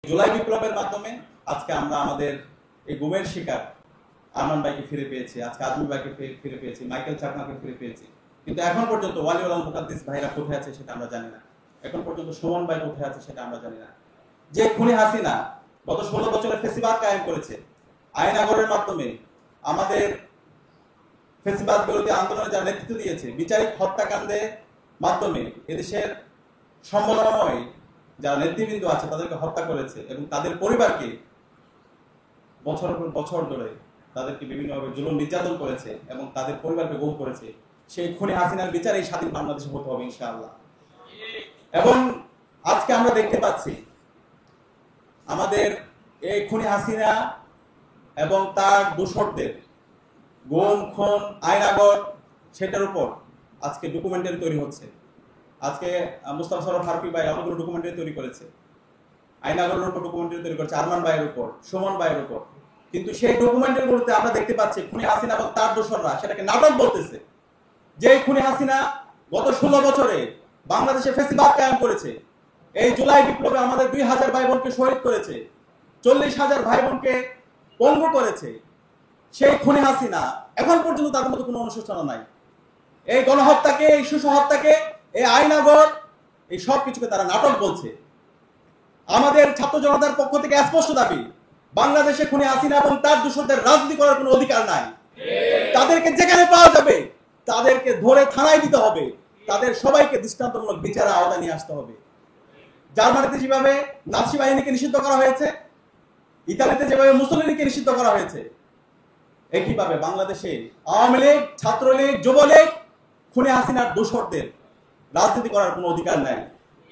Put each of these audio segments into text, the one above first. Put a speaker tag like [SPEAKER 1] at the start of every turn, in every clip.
[SPEAKER 1] জুলাই বিপ্লবের মাধ্যমে আজকে আমরা আমাদের এই গুমের শিকার আরমান ভাইকে ফিরে পেয়েছি, আজকে আজমি ভাইকে ফিরে পেয়েছি, মাইকেল চাকমাকে ফিরে পেয়েছি। কিন্তু এখন পর্যন্ত ওয়ালিউল মুকাদ্দিস ভাইরা কোথায় আছে সেটা আমরা জানি না। এখন পর্যন্ত সুমন ভাই কোথায় আছে সেটা আমরা জানি না। যে খুনি হাসিনা গত 16 বছরের ফেসিবাদ কায়েম করেছে, আইনাগরের মাধ্যমে আমাদের ফেসিবাদ বিরোধী আন্দোলনে যারা নেতৃত্ব দিয়েছে, বিচারিক হত্যাকাণ্ডের মাধ্যমে এদেশের সম্ভাবনাময় যারা নেতৃবৃন্দ আছে তাদেরকে হত্যা করেছে এবং তাদের পরিবারকে বছরের পর বছর ধরে তাদেরকে বিভিন্নভাবে জুলুম নির্যাতন করেছে এবং তাদের পরিবারকে গুম করেছে। সেই খুনি হাসিনার বিচার এই স্বাধীন বাংলাদেশে হতে হবে ইনশাআল্লাহ। এবং আজকে আমরা দেখতে পাচ্ছি আমাদের এই খুনি হাসিনা এবং তার দোসরদের গুম, খুন, আইনাগর সেটার উপর আজকে ডকুমেন্টারি তৈরি হচ্ছে। আজকে মুস্তাফা সরোয়ার ফারুকী ভাই অনেকগুলো ডকুমেন্টারি তৈরি করেছে, আইনাগরের উপর ডকুমেন্টারি তৈরি করেছে, আরমান ভাইয়ের উপর, সুমন ভাইয়ের উপর। কিন্তু সেই ডকুমেন্টারিগুলোতে আমরা দেখতে পাচ্ছি খুনি হাসিনা এবং তার দোসররা সেটাকে নাটক বলতেছে। যে খুনি হাসিনা গত 16 বছরে বাংলাদেশে ফেসিবাদ কায়েম করেছে, এই জুলাই বিপ্লবে আমাদের 2000 ভাই বোনকে শহীদ করেছে, 40,000 ভাই বোনকে পঙ্গু করেছে, সেই খুনি হাসিনা এখন পর্যন্ত তাদের মধ্যে কোনো অনুশোচনা নাই। এই গণহত্যাকে, এই শিশু হত্যাকে, এই আইনাগর, এই সব কিছুকে তারা নাটক বলছে। আমাদের ছাত্র জনতার পক্ষ থেকে স্পষ্ট দাবি, বাংলাদেশে খুনি হাসিনা এবং তার দোসরদের রাজনীতি করার কোনো অধিকার নাই। তাদেরকে যেখানে পাওয়া যাবে তাদেরকে ধরে থানায় দিতে হবে, তাদের সবাইকে দৃষ্টান্তমূলক বিচারের আওতায় নিয়ে আসতে হবে। জার্মানিতে যেভাবে নাৎসি বাহিনীকে নিষিদ্ধ করা হয়েছে, ইতালিতে যেভাবে মুসলিনকে নিষিদ্ধ করা হয়েছে, একইভাবে বাংলাদেশে আওয়ামী লীগ, ছাত্রলীগ, যুবলীগ, খুনি হাসিনার দোসরদের রাজনীতি করার কোনো অধিকার নাই।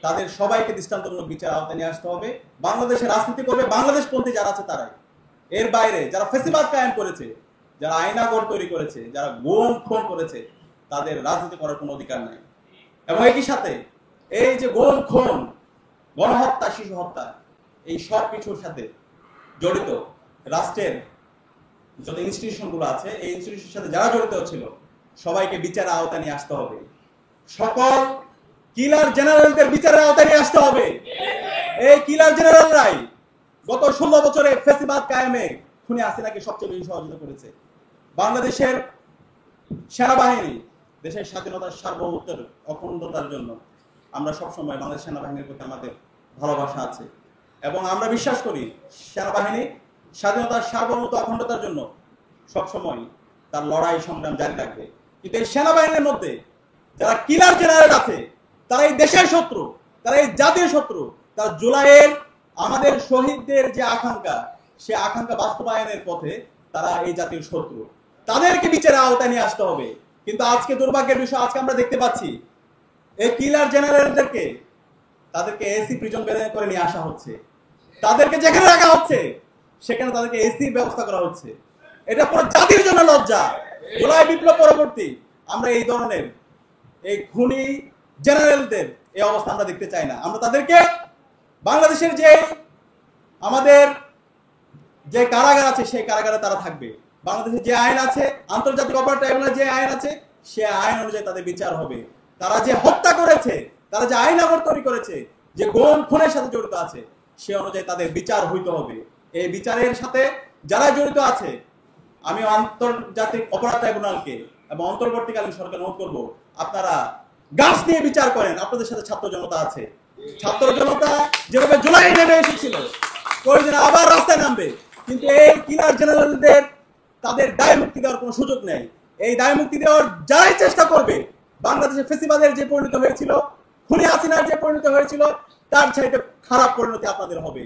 [SPEAKER 1] তাদের সবাইকে দৃষ্টান্তমূলক বিচার আওতায় নিয়ে আসতে হবে। বাংলাদেশে রাজনীতি করবে বাংলাদেশপন্থী যারা আছে তারাই। এর বাইরে যারা ফেসিবাদ কায়েম করেছে, যারা আইনাগর তৈরি করেছে, যারা গুম খুন করেছে, তাদের রাজনীতি করার কোনো অধিকার নাই। এবং একই সাথে এই যে গুম খুন, গণহত্যা, শিশু হত্যা, এই সব কিছুর সাথে জড়িত রাষ্ট্রের যত ইনস্টিটিউশনগুলো আছে, এই ইনস্টিটিউশনের সাথে যারা জড়িত ছিল সবাইকে বিচারের আওতায় নিয়ে আসতে হবে। সকল কিলার জেনারেলদের বিচারের আওতায় নিয়ে আসতে হবে। এই কিলার জেনারেলরাই গত 16 বছরে ফেসিবাদ কায়েমে খুনি হাসিনাকে সবচেয়ে বেশি সহযোগিতা করেছে। বাংলাদেশের সেনাবাহিনী দেশের স্বাধীনতার সার্বভৌমত্বের অখণ্ডতার জন্য আমরা সবসময় বাংলাদেশ সেনাবাহিনীর প্রতি আমাদের ভালোবাসা আছে এবং আমরা বিশ্বাস করি সেনাবাহিনী স্বাধীনতার সার্বভৌমত্ব অখণ্ডতার জন্য সবসময় তার লড়াই সংগ্রাম জারি রাখবে। কিন্তু এই সেনাবাহিনীর মধ্যে যারা কিলার জেনারেল আছে তারা এই দেশের শত্রু, তারা এই জাতির শত্রু, তারা জুলাইয়ের আমাদের শহীদদের যে আকাঙ্ক্ষা, সে আকাঙ্ক্ষা বাস্তবায়নের পথে তারা এই জাতির শত্রু। তাদেরকে বিচারের আওতায় নিয়ে আসতে হবে। কিন্তু আজকে দুর্ভাগ্যের বিষয়, আজকে আমরা দেখতে পাচ্ছি এই কিলার জেনারেলদেরকে তাদেরকে এসি প্রিজন বের করে নিয়ে আসা হচ্ছে, তাদেরকে যেখানে রাখা হচ্ছে সেখানে তাদেরকে এসি ব্যবস্থা করা হচ্ছে। এটা পুরো জাতির জন্য লজ্জা। জুলাই বিপ্লব পরবর্তী আমরা এই ধরনের এই খুনি জেনারেলদের এই অবস্থা আমরা দেখতে চাই না। আমরা তাদেরকে বাংলাদেশের যে আমাদের যে কারাগার আছে সেই কারাগারে তারা থাকবে। বাংলাদেশের যে আইন আছে, আন্তর্জাতিক অপরাধ ট্রাইব্যুনালের যে আইন আছে, সে আইন অনুযায়ী তাদের বিচার হবে। তারা যে হত্যা করেছে, তারা যে আইনাগর তৈরি করেছে, যে গুম খুনের সাথে জড়িত আছে, সে অনুযায়ী তাদের বিচার হইতে হবে। এই বিচারের সাথে যারা জড়িত আছে, আমি আন্তর্জাতিক অপরাধ ট্রাইব্যুনালকে এবং অন্তর্বর্তীকালীন সরকার অনুরোধ করব, আপনারা গাছ নিয়ে বিচার করেন। আপনাদের সাথে ছাত্র জনতা আছে, ছাত্র জনতা যেভাবে জুলাই নেমে এসেছিল, প্রয়োজনে আবার রাস্তায় নামবে। কিন্তু এই কিলার জেনারেলদের তাদের দায় মুক্তি দেওয়ার কোনো সুযোগ নেই। এই দায় মুক্তি দেওয়ার যারাই চেষ্টা করবে, বাংলাদেশে ফেসিবাদের যে পরিণত হয়েছিল, খুনি হাসিনার যে পরিণত হয়েছিল, তার চাইতে খারাপ পরিণতি আপনাদের হবে।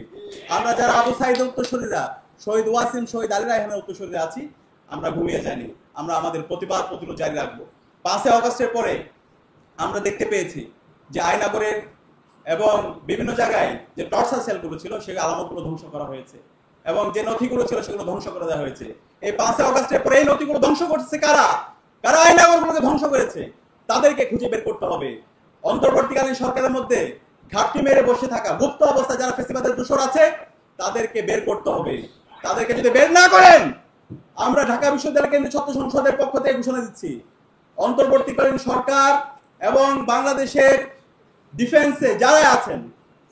[SPEAKER 1] আমরা যারা আবু সাইদের উত্তরসূরিরা, শহীদ ওয়াসিম, শহীদ আলী রায়হানের উত্তরসূরিরা আছি, আমরা ঘুমিয়ে যাইনি। আমরা আমাদের প্রতিবাদ প্রতিরোধ জারি রাখবো। 5 আগস্টের পরে আমরা দেখতে পেয়েছি যে আয়নাগরের এবং বিভিন্ন জায়গায় যে টর্চার সেলগুলো ছিল সেই আলামতগুলো ধ্বংস করা হয়েছে এবং যে নথিগুলো ছিল সেগুলো ধ্বংস করে দেওয়া হয়েছে। এই 5 আগস্টের পরে এই নথিগুলো ধ্বংস করছে কারা? কারা আয়নাগরগুলোকে ধ্বংস করেছে? তাদেরকে খুঁজে বের করতে হবে। অন্তর্বর্তীকালীন সরকারের মধ্যে ঘাপটি মেরে বসে থাকা গুপ্ত অবস্থায় যারা ফেসিবাদের দোসর আছে তাদেরকে বের করতে হবে। তাদেরকে যদি বের না করেন, আমরা ঢাকা বিশ্ববিদ্যালয় কেন্দ্রীয় ছাত্র সংসদের পক্ষ থেকে ঘোষণা দিচ্ছি, অন্তর্বর্তীকালীন সরকার এবং বাংলাদেশের ডিফেন্সে যারা আছেন,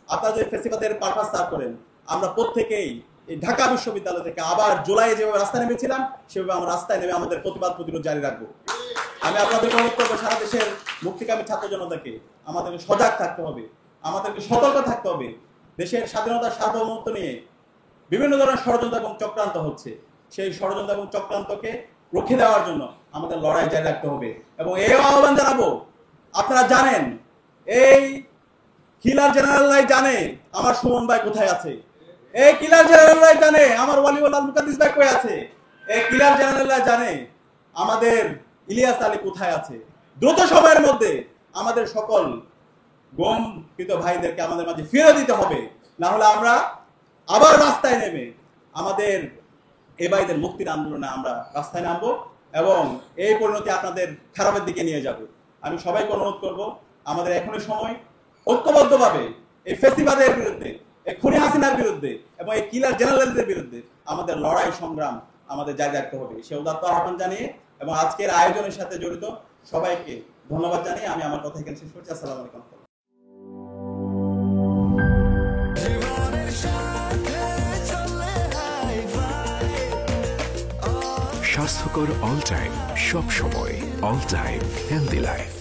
[SPEAKER 1] আপনারা যদি ফেসিবাদের পারপাস সার্ভ করেন, আমরা প্রত্যেকেই এই ঢাকা বিশ্ববিদ্যালয় থেকে আবার জুলাইয়ে যেভাবে রাস্তায় নেমেছিলাম সেভাবে আমরা রাস্তায় নেমে আমাদের প্রতিবাদ প্রতিরোধ জারি রাখবো। আমি আপনাদেরকে অনুরোধ করবো সারা দেশের মুক্তিকামী ছাত্র জনতাকে আমাদেরকে সজাগ থাকতে হবে, আমাদেরকে সতর্ক থাকতে হবে। দেশের স্বাধীনতার সার্বভৌমত্ব নিয়ে বিভিন্ন ধরনের ষড়যন্ত্র এবং চক্রান্ত হচ্ছে, সেই ষড়যন্ত্র এবং চক্রান্তকে রুখে দেওয়ার জন্য আমাদের লড়াই জারি রাখতে হবে। এবং এই আহ্বান জানাবো, আপনারা জানেন এই কিলার জেনারেলরাই জানে আমার সুমন ভাই কোথায় আছে, এই কিলার জেনারেলরাই জানে আমার ওয়ালিউল্লাহ মুকাদ্দিস ভাই কই আছে, এই কিলার জেনারেলরা জানে আমাদের ইলিয়াস আলী কোথায় আছে। দ্রুত সময়ের মধ্যে আমাদের সকল গমকৃত ভাইদেরকে আমাদের মাঝে ফিরে দিতে হবে, না হলে আমরা আবার রাস্তায় নেমে আমাদের এই ভাইদের মুক্তির আন্দোলনে আমরা রাস্তায় নামবো এবং এই পরিণতি আপনাদের খারাপের দিকে নিয়ে যাব। আমি সবাইকে অনুরোধ করব, আমাদের এখনই সময় ঐক্যবদ্ধভাবে এই ফেসিবাদের বিরুদ্ধে, এই খুনি হাসিনার বিরুদ্ধে এবং এই কিলার জেনারেলদের বিরুদ্ধে আমাদের লড়াই সংগ্রাম আমাদের জারি রাখতে হবে। সে উদাত্ত আহ্বান জানিয়ে এবং আজকের আয়োজনের সাথে জড়িত সবাইকে ধন্যবাদ জানিয়ে আমি আমার কথা এখানে শেষ করছি। আসসালামু আলাইকুম।
[SPEAKER 2] স্বাস্থ্যকর অল টাইম, সব সময় অল টাইম হেলদি লাইফ।